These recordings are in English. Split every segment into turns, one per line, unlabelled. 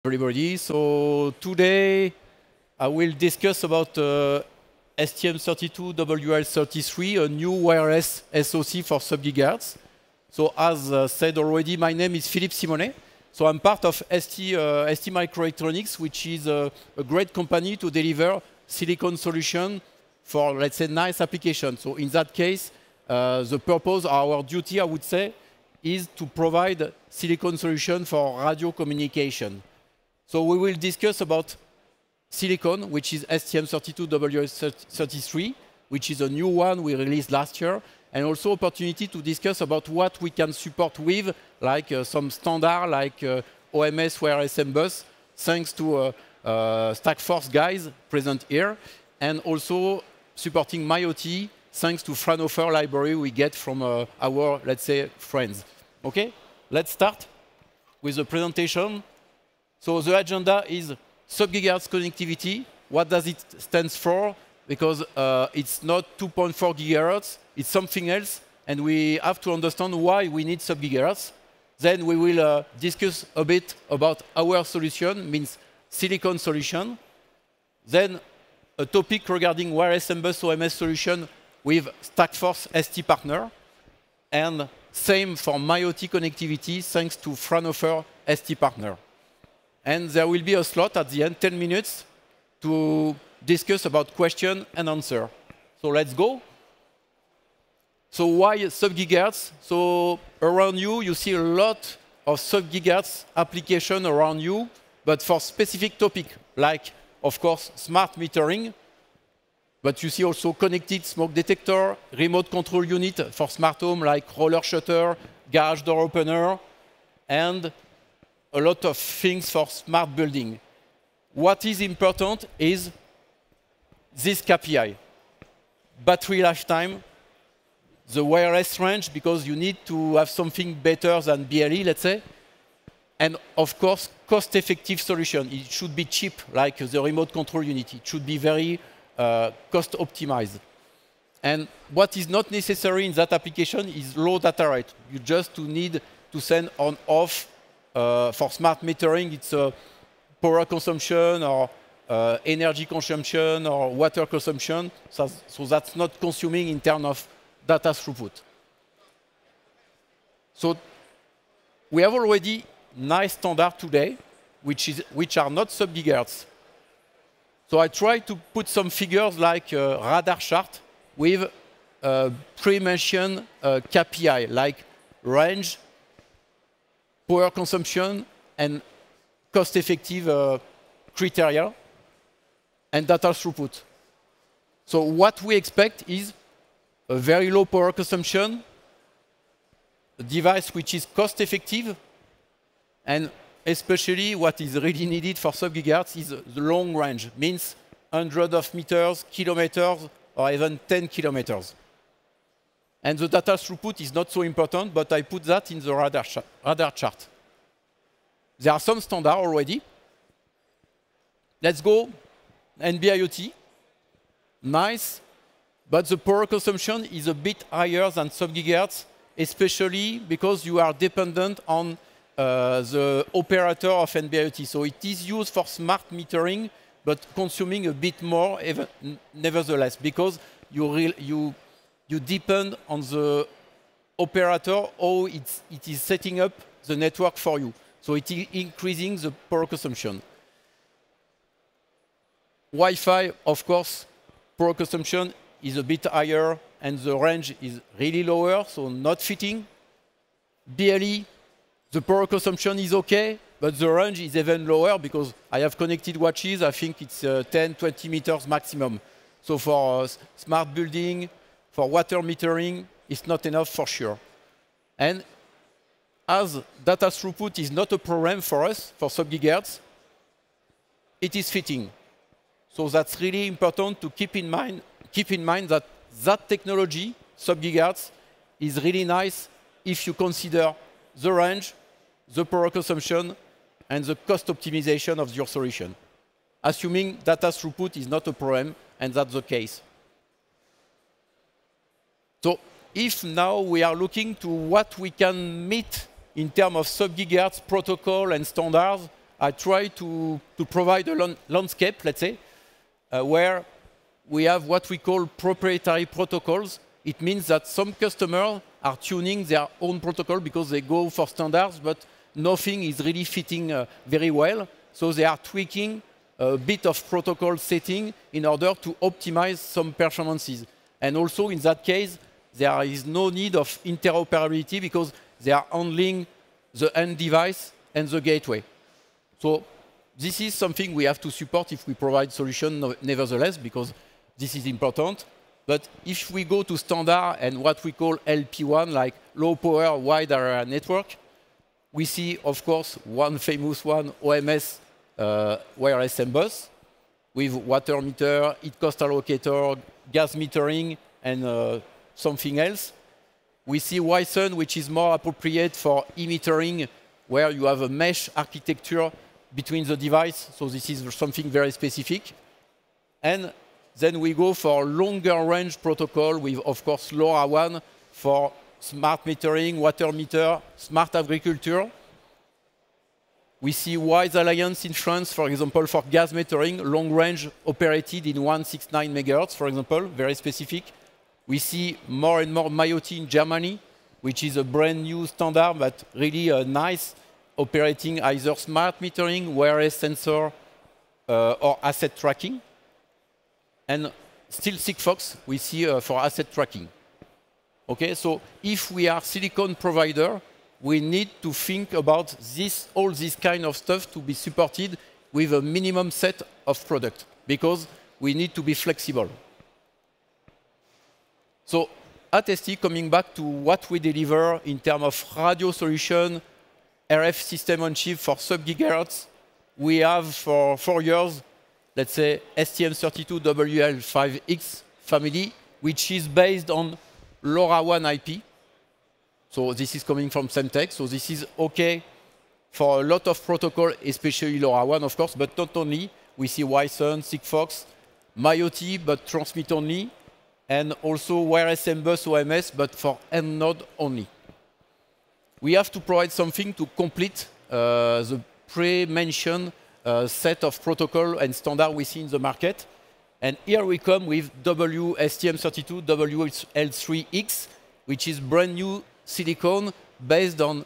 Everybody. So today I will discuss about STM32WL33, a new wireless SoC for sub-gigahertz. So as said already, my name is Philippe Simonet. So I'm part of ST Microelectronics, which is a great company to deliver silicon solution for, let's say, nice applications. So in that case, the purpose, our duty, I would say, is to provide silicon solution for radio communication. So we will discuss about silicon, which is STM32W33, which is a new one we released last year, and also opportunity to discuss about what we can support with, like some standard, like OMS wireless M bus, thanks to Stackforce guys present here, and also supporting MyOT, thanks to Fraunhofer library we get from our, let's say, friends. Okay, let's start with the presentation. So the agenda is sub-gigahertz connectivity. What does it stand for? Because it's not 2.4 gigahertz, it's something else, and we have to understand why we need sub-gigahertz. Then we will discuss a bit about our solution, means silicon solution. Then a topic regarding wireless M bus OMS solution with Stackforce ST partner, and same for MyOT connectivity, thanks to Fraunhofer ST partner. And there will be a slot at the end, 10 minutes, to discuss about question and answer. So let's go. So why sub-gigahertz? So around you, you see a lot of sub-gigahertz application around you, but for specific topic, like, of course, smart metering, but you see also connected smoke detector, remote control unit for smart home, like roller shutter, garage door opener, and a lot of things for smart building. What is important is this KPI. Battery lifetime, the wireless range, because you need to have something better than BLE, let's say. And of course, cost-effective solution. It should be cheap, like the remote control unit. It should be very cost-optimized. And what is not necessary in that application is low data rate. You just need to send on-off. For smart metering, it's power consumption or energy consumption or water consumption. So that's not consuming in terms of data throughput. So we have already nice standard today, which are not sub-gigahertz. So I try to put some figures like radar chart with pre-mentioned KPI, like range, power consumption, and cost-effective criteria, and data throughput. So what we expect is a very low power consumption, a device which is cost-effective, and especially what is really needed for sub-gigahertz is the long range, means hundreds of meters, kilometers, or even 10 kilometers. And the data throughput is not so important, but I put that in the radar chart. There are some standards already. Let's go NB-IoT. Nice, but the power consumption is a bit higher than sub-gigahertz, especially because you are dependent on the operator of NB-IoT. So it is used for smart metering, but consuming a bit more nevertheless, because you depend on the operator, how it is setting up the network for you. So it is increasing the power consumption. Wi-Fi, of course, power consumption is a bit higher and the range is really lower, so not fitting. BLE, the power consumption is okay, but the range is even lower because I have connected watches. I think it's 10, 20 meters maximum. So for smart building, for water metering, it's not enough for sure. And as data throughput is not a problem for us, for sub-gigahertz, it is fitting. So that's really important to keep in mind that that technology, sub-gigahertz, is really nice if you consider the range, the power consumption, and the cost optimization of your solution, assuming data throughput is not a problem, and that's the case. So if now we are looking to what we can meet in terms of sub-gigahertz protocol and standards, I try to provide a landscape, let's say, where we have what we call proprietary protocols. It means that some customers are tuning their own protocol because they go for standards, but nothing is really fitting very well. So they are tweaking a bit of protocol setting in order to optimize some performances. And also in that case, there is no need of interoperability because they are handling the end device and the gateway. So this is something we have to support if we provide solution nevertheless, because this is important. But if we go to standard and what we call LP1, like low power wide area network, we see, of course, one famous one, OMS wireless M-Bus, with water meter, heat cost allocator, gas metering, and something else. We see Wi-SUN, which is more appropriate for e-metering, where you have a mesh architecture between the device. So this is something very specific. And then we go for longer range protocol with, of course, LoRaWAN for smart metering, water meter, smart agriculture. We see WISE Alliance in France, for example, for gas metering, long range operated in 169 MHz, for example, very specific. We see more and more MyOT in Germany, which is a brand new standard, but really nice, operating either smart metering, wireless sensor, or asset tracking. And still Sigfox, we see for asset tracking. Okay, so if we are silicon provider, we need to think about this, all this kind of stuff to be supported with a minimum set of product, because we need to be flexible. So at ST, coming back to what we deliver in terms of radio solution, RF system on chip for sub-gigahertz, we have for 4 years, let's say, STM32WL5X family, which is based on LoRaWAN IP. So this is coming from Semtech. So this is OK for a lot of protocol, especially LoRaWAN, of course, but not only. We see Wi-SUN, Sigfox, MyOT, but transmit only, and also wireless M-Bus OMS, but for end node only. We have to provide something to complete the pre-mentioned set of protocol and standard we see in the market. And here we come with STM32WL3X, which is brand new silicon based on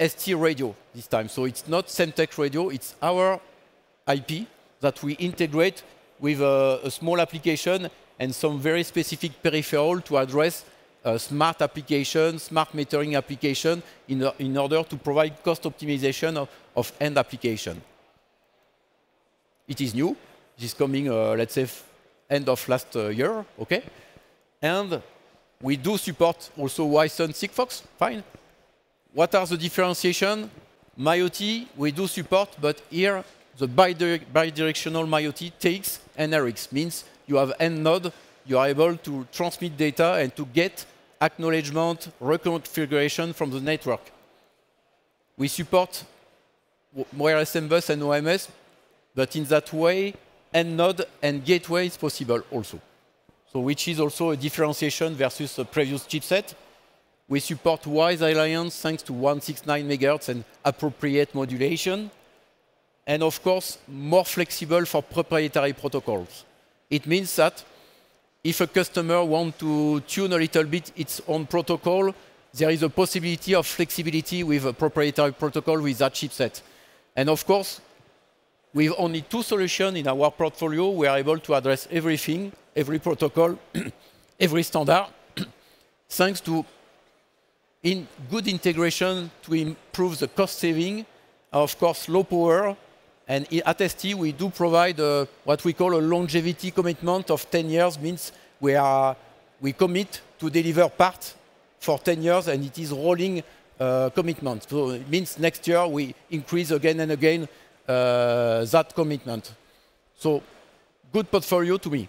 ST radio this time. So it's not Semtech radio, it's our IP that we integrate with a small application and some very specific peripheral to address smart application, smart metering application in order to provide cost optimization of end application. It is new. It is coming, let's say, end of last year, okay? And we do support also Wi-SUN Sigfox, fine. What are the differentiation? MyOT, we do support, but here the bidirectional MyOT takes NRX, means you have end node, you are able to transmit data and to get acknowledgement, reconfiguration from the network. We support wireless M-Bus and OMS, but in that way, end node and gateway is possible also. So which is also a differentiation versus the previous chipset. We support WISE Alliance thanks to 169 MHz and appropriate modulation. And of course, more flexible for proprietary protocols. It means that if a customer wants to tune a little bit its own protocol, there is a possibility of flexibility with a proprietary protocol with that chipset. And of course, with only 2 solutions in our portfolio, we are able to address everything, every protocol, every standard, thanks to good integration to improve the cost saving, of course, low power. And at ST, we do provide what we call a longevity commitment of 10 years, means we commit to deliver parts for 10 years, and it is rolling commitment. So it means next year we increase again and again that commitment. So good portfolio to me.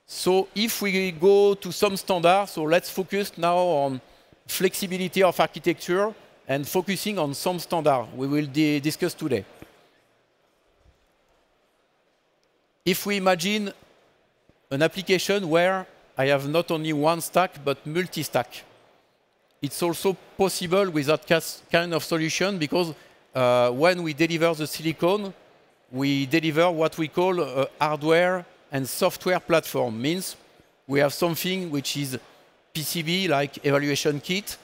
So if we go to some standards, so let's focus now on flexibility of architecture and focusing on some standard we will discuss today. If we imagine an application where I have not only one stack, but multi-stack, it's also possible with that kind of solution because when we deliver the silicon, we deliver what we call a hardware and software platform. Means we have something which is PCB, like evaluation kit,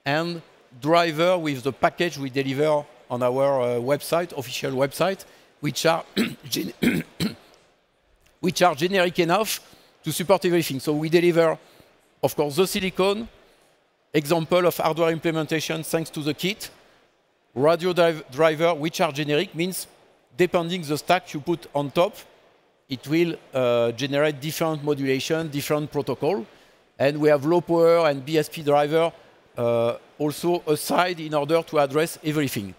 and driver with the package we deliver on our website, official website, which are which are generic enough to support everything. So we deliver, of course, the silicon, example of hardware implementation thanks to the kit, radio driver, which are generic, means depending the stack you put on top, it will generate different modulation, different protocol. And we have low power and BSP driver also aside in order to address everything.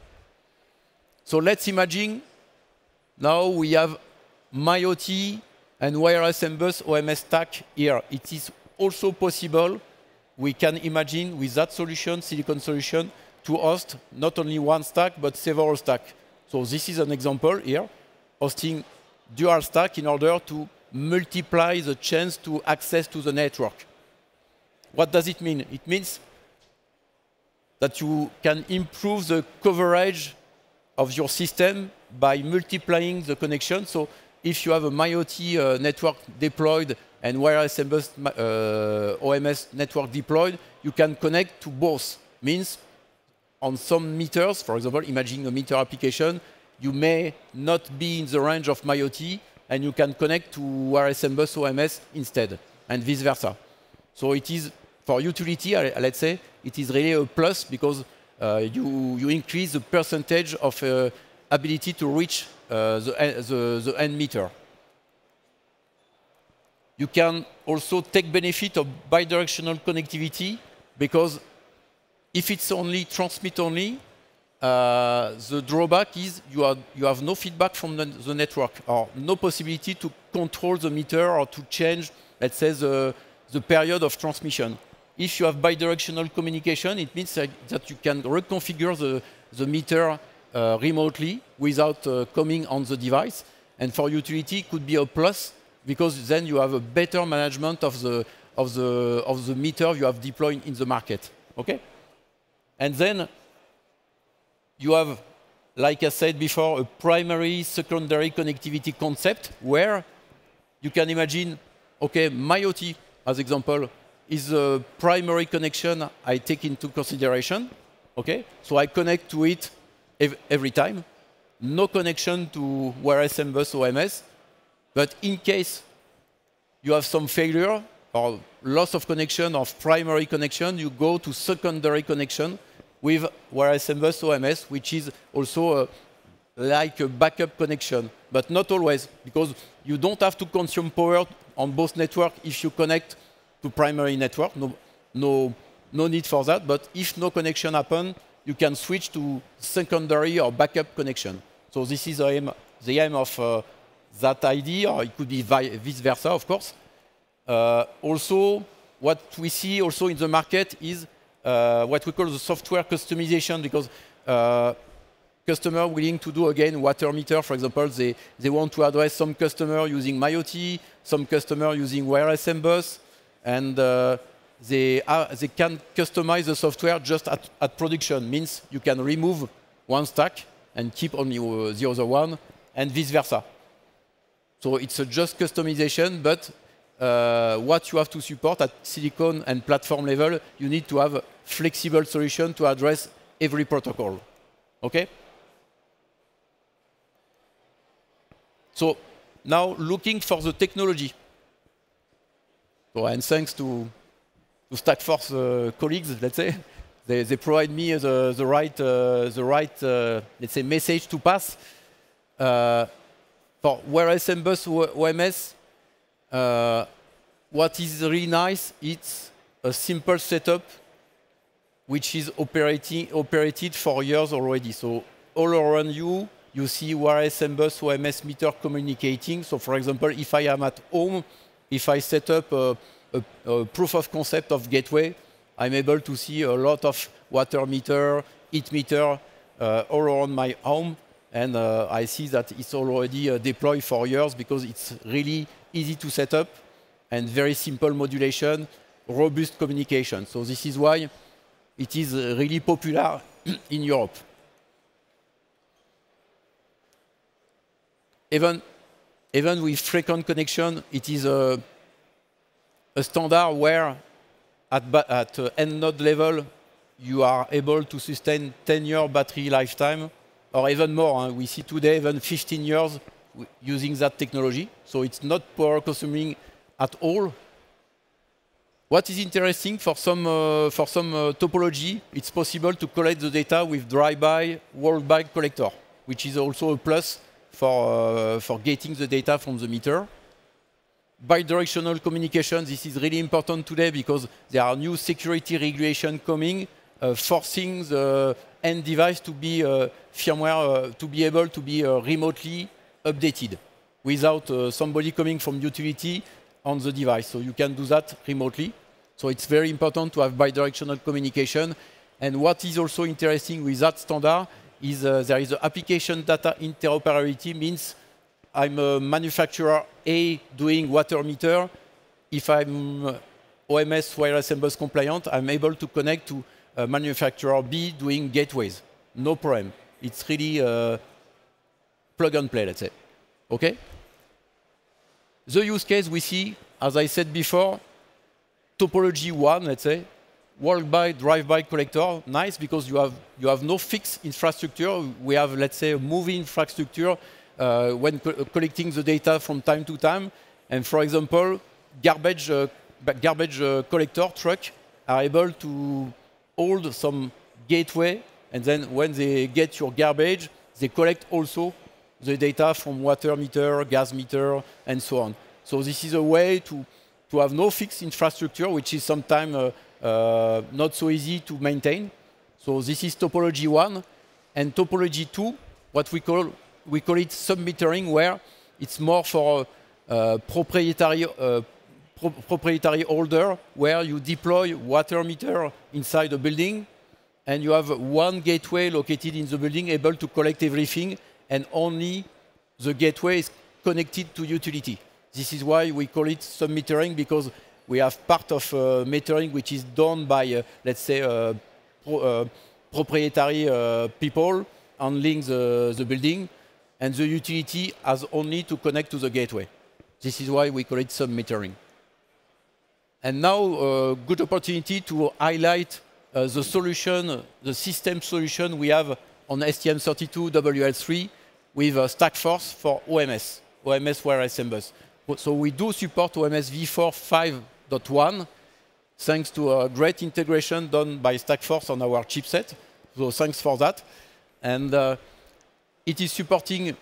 So let's imagine now we have MyOT and wireless and bus OMS stack here. It is also possible, we can imagine with that solution, silicon solution, to host not only one stack, but several stacks. So this is an example here, hosting dual stack in order to multiply the chance to access to the network. What does it mean? It means that you can improve the coverage of your system by multiplying the connection. So if you have a MyOT network deployed and wireless and bus OMS network deployed, you can connect to both. Means on some meters, for example, imagine a meter application, you may not be in the range of MyOT, and you can connect to wireless and bus OMS instead, and vice versa. So it is, for utility, let's say, it is really a plus because you increase the percentage of ability to reach the end meter. You can also take benefit of bidirectional connectivity because if it's only transmit only, the drawback is you have no feedback from the network or no possibility to control the meter or to change, let's say, the period of transmission. If you have bidirectional communication, it means that you can reconfigure the meter remotely without coming on the device. And for utility, it could be a plus because then you have a better management of the meter you have deployed in the market. Okay? And then you have, like I said before, a primary, secondary connectivity concept where you can imagine, okay, MyOT, as example, is a primary connection I take into consideration. Okay? So I connect to it every time. No connection to wireless and bus OMS. But in case you have some failure or loss of connection of primary connection, you go to secondary connection with wireless and bus OMS, which is also like a backup connection, but not always, because you don't have to consume power on both networks if you connect to primary network. No need for that. But if no connection happens, you can switch to secondary or backup connection. So this is the aim of that idea, or it could be vice versa, of course. Also, what we see also in the market is what we call the software customization, because customers willing to do, again, water meter, for example, they want to address some customer using MyOT, some customer using wireless and bus, and they can customize the software just at production. Means you can remove one stack and keep only the other one, and vice versa. So it's a just customization, but what you have to support at silicon and platform level, you need to have a flexible solution to address every protocol. Okay? So now looking for the technology. So, and thanks to StackForce colleagues, let's say, they provide me the right let's say, message to pass. For wireless and bus OMS, what is really nice, it's a simple setup which is operated for years already. So all around you, you see wireless and bus OMS meter communicating. So for example, if I am at home, if I set up a proof of concept of gateway, I'm able to see a lot of water meter, heat meter all around my home. And I see that it's already deployed for years because it's really easy to set up and very simple modulation, robust communication. So this is why it is really popular in Europe. Even with frequent connection, it is a standard where at end node level, you are able to sustain 10-year battery lifetime, or even more. We see today even 15 years using that technology. So it's not power consuming at all. What is interesting for some topology, it's possible to collect the data with drive-by, roll-by collector, which is also a plus for getting the data from the meter. Bidirectional communication, this is really important today because there are new security regulations coming, forcing the end device to be firmware, to be able to be remotely updated without somebody coming from utility on the device. So you can do that remotely. So it's very important to have bidirectional communication. And what is also interesting with that standard is there is application data interoperability, means I'm a manufacturer A doing water meter. If I'm OMS wireless and bus compliant, I'm able to connect to manufacturer B doing gateways. No problem. It's really plug and play, let's say. Okay? The use case we see, as I said before, topology 1, let's say, walk-by, drive-by collector. Nice, because you have no fixed infrastructure. We have, let's say, a moving infrastructure when collecting the data from time to time. And for example, garbage collector truck are able to hold some gateway, and then when they get your garbage, they collect also the data from water meter, gas meter, and so on. So this is a way to have no fixed infrastructure, which is sometimes not so easy to maintain. So this is topology 1. And topology 2, what we call it sub-metering, where it's more for proprietary holder, where you deploy water meter inside a building, and you have one gateway located in the building able to collect everything, and only the gateway is connected to utility. This is why we call it sub-metering, because we have part of metering which is done by, let's say, proprietary people handling the building, and the utility has only to connect to the gateway. This is why we call it sub-metering. And now, a good opportunity to highlight the solution, the system solution we have on STM32WL3 with StackForce for OMS wireless and bus. So we do support OMS v4 5.1, thanks to a great integration done by StackForce on our chipset. So thanks for that. And it is supporting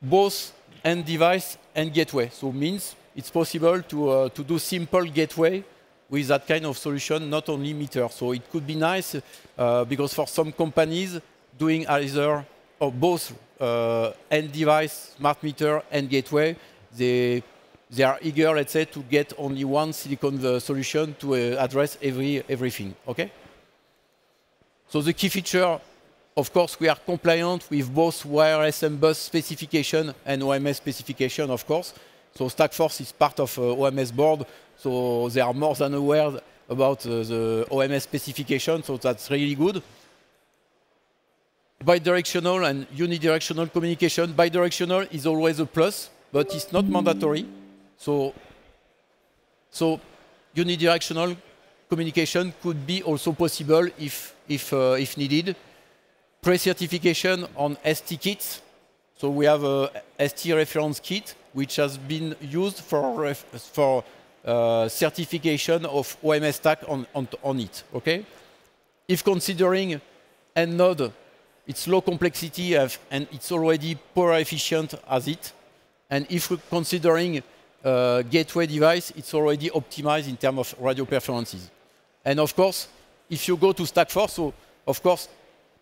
both end device and gateway. So it means it's possible to do simple gateway with that kind of solution, not only meter. So it could be nice because for some companies doing either or both end device, smart meter, and gateway, they are eager, let's say, to get only one silicon solution to address everything. Okay? So the key feature, of course, we are compliant with both wireless and bus specification and OMS specification, of course. So StackForce is part of OMS board, so they are more than aware about the OMS specification, so that's really good. Bidirectional and unidirectional communication. Bidirectional is always a plus, but it's not mandatory. So unidirectional communication could be also possible if needed. Pre-certification on ST kits. So we have a ST reference kit which has been used for certification of OMS stack on it. Okay? If considering end node, it's low complexity and it's already power efficient as it. And if we're considering gateway device, it's already optimized in terms of radio performances. And of course, if you go to StackForce, so of course,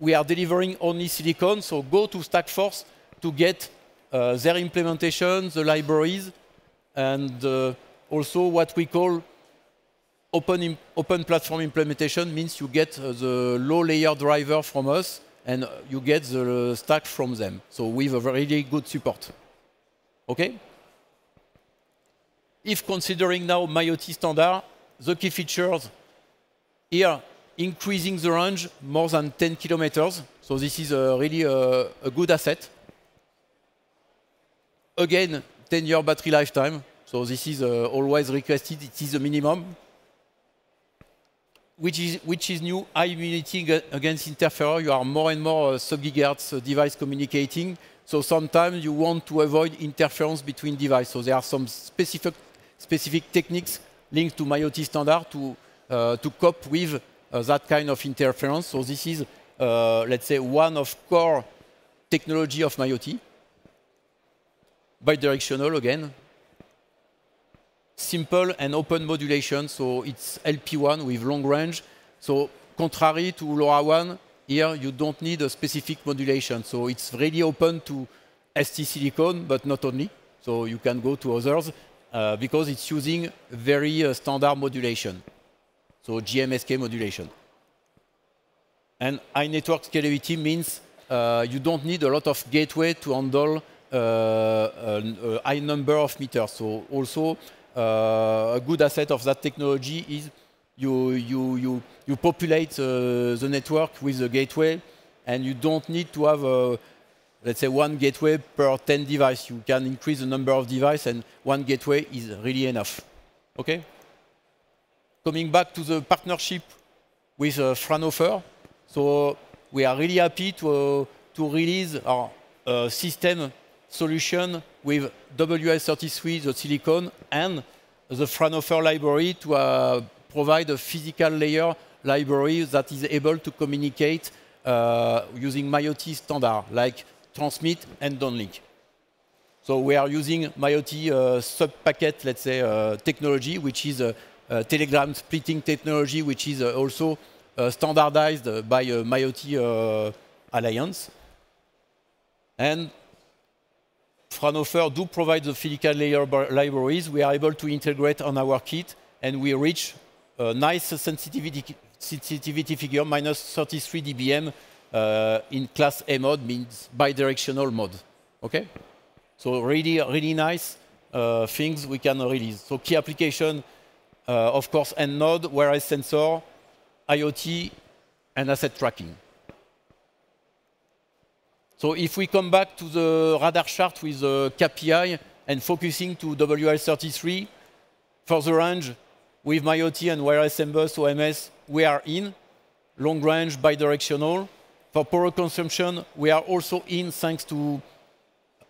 we are delivering only silicon, so go to StackForce to get their implementation, the libraries, and also what we call open platform implementation, means you get the low layer driver from us, and you get the stack from them. So with a really good support. Okay? If considering now MyOT standard, the key features here, increasing the range more than 10 kilometers. So this is really a good asset. Again, 10-year battery lifetime. So this is always requested. It is the minimum. Which is new, high immunity against interferer. You are more and more sub-gigahertz device communicating. So sometimes you want to avoid interference between devices. So there are some specific techniques linked to MIoT standard to cope with that kind of interference. So this is, let's say, one of core technology of MIoT. Bidirectional again. Simple and open modulation, so it's LP1 with long range. So contrary to LoRaWAN, here you don't need a specific modulation. So it's really open to ST silicon, but not only. So you can go to others because it's using very standard modulation. So GMSK modulation. And high network scalability means you don't need a lot of gateway to handle a high number of meters. So also a good asset of that technology is you populate the network with a gateway, and you don't need to have, let's say, one gateway per 10 devices. You can increase the number of devices, and one gateway is really enough. Okay? Coming back to the partnership with Fraunhofer, so we are really happy to release our system solution with WL33, the silicon, and the Fraunhofer library to provide a physical layer library that is able to communicate using MIoT standard, like transmit and downlink. So we are using MIoT sub-packet, let's say, technology, which is a telegram splitting technology, which is also standardized by MIoT Alliance. And Fraunhofer do provide the physical layer libraries. We are able to integrate on our kit, and we reach a nice sensitivity figure, minus 33 dBm in class A mode, means bidirectional mode. Okay? So really nice things we can release. So key application, of course, end node, wireless sensor, IoT, and asset tracking. So if we come back to the radar chart with the KPI and focusing to WL33, for the range, with MIoT and wireless bus OMS, we are in. Long range, bidirectional. For power consumption, we are also in thanks to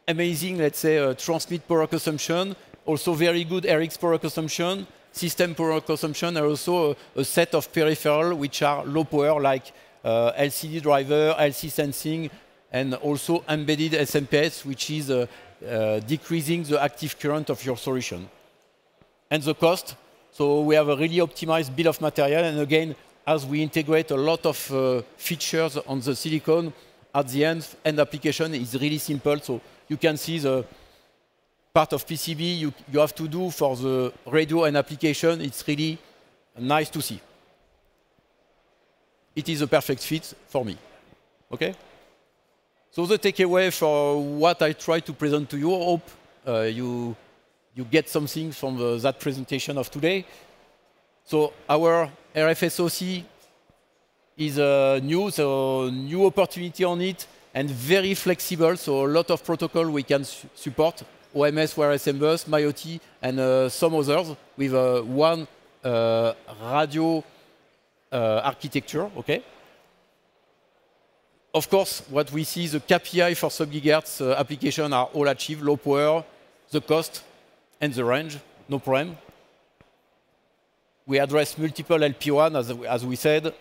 amazing, let's say, transmit power consumption, also very good RX power consumption, system power consumption, and also a set of peripherals which are low power, like LCD driver, LC sensing, and also embedded SMPS, which is decreasing the active current of your solution. And the cost, so we have a really optimized bill of material, and again, as we integrate a lot of features on the silicon, at the end application is really simple. So you can see the part of PCB you have to do for the radio and application. It's really nice to see. It is a perfect fit for me. Okay? So the takeaway for what I try to present to you, I hope you get something from that presentation of today. So our RFSoC is new, so new opportunity on it, and very flexible. So a lot of protocol we can support, OMS, wireless bus, MIoT, and some others with one radio architecture. Okay. Of course, what we see, the KPI for sub-gigahertz application are all achieved, low power, the cost, and the range, no problem. We address multiple LP1, as we said,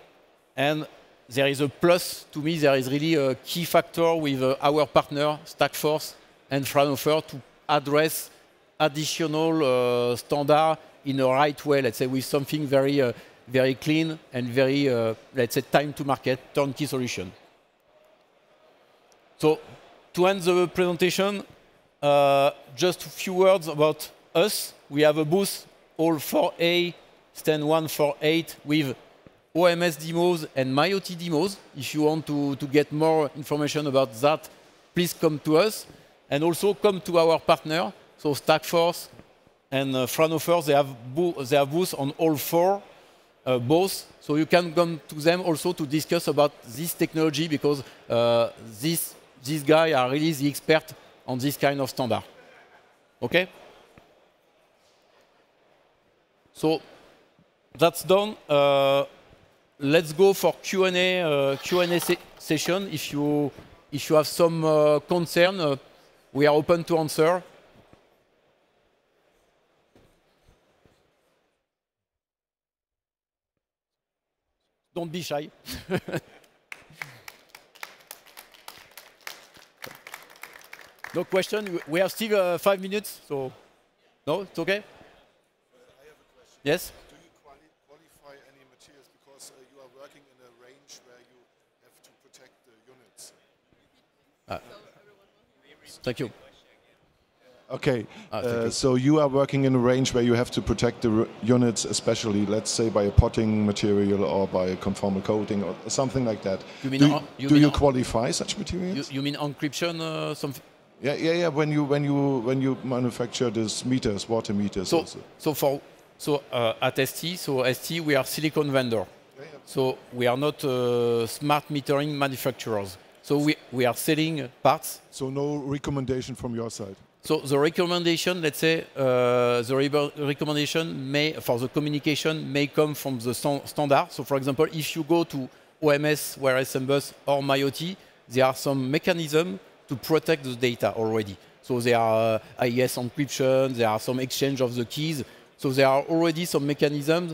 and there is a plus. To me, there is really a key factor with our partner, Stackforce and Fraunhofer, to address additional standard in a right way, let's say, with something very, very clean and very, let's say, time to market, turnkey solution. So to end the presentation, just a few words about us. We have a booth, all 4A, stand 148, with OMS demos and MIoT demos. If you want to get more information about that, please come to us. And also come to our partner, so Stackforce and Fraunhofer. They have booths on all four. both. So you can come to them also to discuss about this technology because this guy are really the expert on this kind of standard. Okay? So that's done. Let's go for Q&A session. If you have some concern, we are open to answer. Don't be shy. No question. We have still 5 minutes, so no, it's okay.
I have a question.
Yes.
Do you qualify any materials because you are working in a range where you have to protect the units?
Thank you.
Okay,
thank you.
so you are working in a range where you have to protect the units, especially, let's say, by a potting material or by a conformal coating or something like that.
You mean
do you qualify such materials?
You mean encryption? Something?
Yeah. When you manufacture these meters, water meters.
So at ST, ST we are silicon vendor. So we are not smart metering manufacturers. So we are selling parts.
So no recommendation from your side.
So the recommendation, let's say, recommendation for the communication may come from the standard. So for example, if you go to OMS, Wireless and Bus, or MyOT, there are some mechanisms to protect the data already. So there are AES encryption, there are some exchange of the keys. So there are already some mechanisms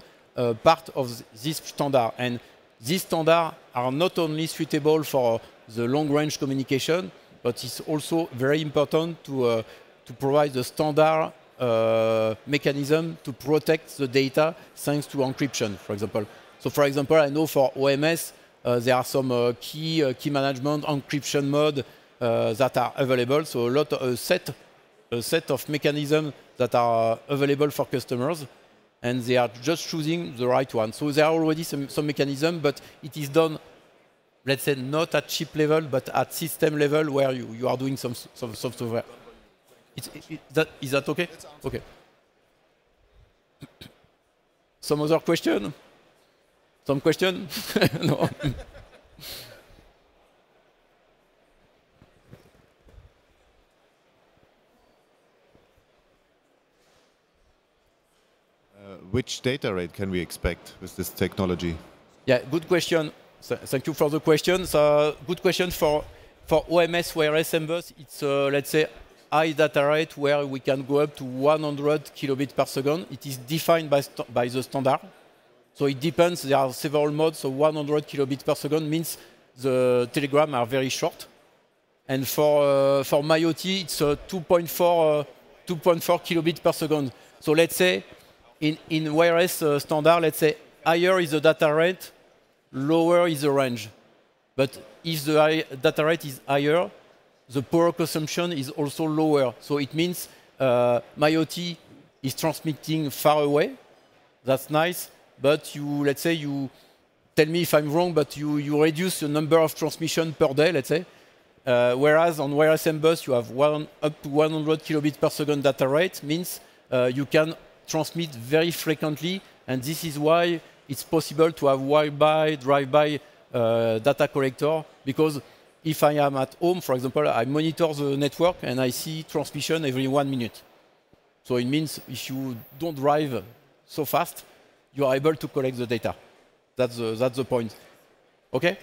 part of this standard. And these standards are not only suitable for the long-range communication, but it's also very important to provide the standard mechanism to protect the data thanks to encryption, for example. So for example, I know for OMS, there are some key management encryption mode that are available. So a set of mechanisms that are available for customers, and they are just choosing the right one. So there are already some mechanism, but it is done, let's say, not at chip level, but at system level where you are doing some software. Is that okay? Okay. Some other question? Some question? No.
Which data rate can we expect with this technology?
Yeah, good question. Thank you for the question. So, good question for OMS Wireless and Bus. It's let's say high data rate where we can go up to 100 kilobits per second. It is defined by the standard. So it depends. There are several modes. So 100 kilobits per second means the telegram are very short. And for MyOT, it's 2.4 kilobits per second. So let's say in wireless standard, let's say higher is the data rate, lower is the range. But if the data rate is higher, the power consumption is also lower. So it means MyOT is transmitting far away. That's nice. But let's say you tell me if I'm wrong, but you reduce the number of transmission per day, let's say. Whereas on wireless and bus, you have up to 100 kilobits per second data rate, means you can transmit very frequently. And this is why it's possible to have Wi-Fi, drive-by data collector, because if I am at home, for example, I monitor the network and I see transmission every 1 minute. So it means if you don't drive so fast, you are able to collect the data. That's the point. Okay?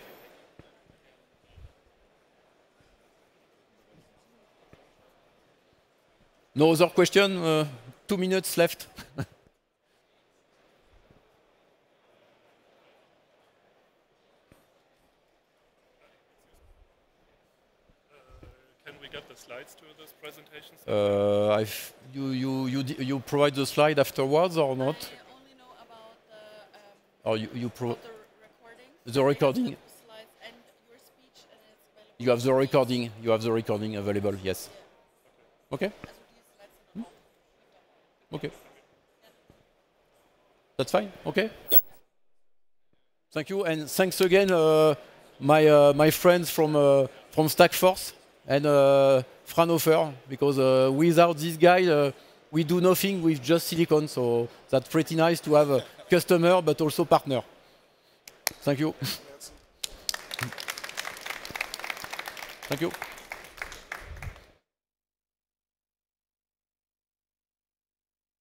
No other question? 2 minutes left.
Can we get the slides to this presentation?
You provide the slide afterwards or not?
I only know about the,
Or you provide
the recording.
the recording?
Slides and your speech, and it's available.
You have the recording. You have the recording available. Yes. Okay. Okay. That's fine. Okay. Thank you, and thanks again, my friends from Stackforce and Fraunhofer, because without this guy, we do nothing with just silicon. So that's pretty nice to have customer, but also partner. Thank you. Thank you.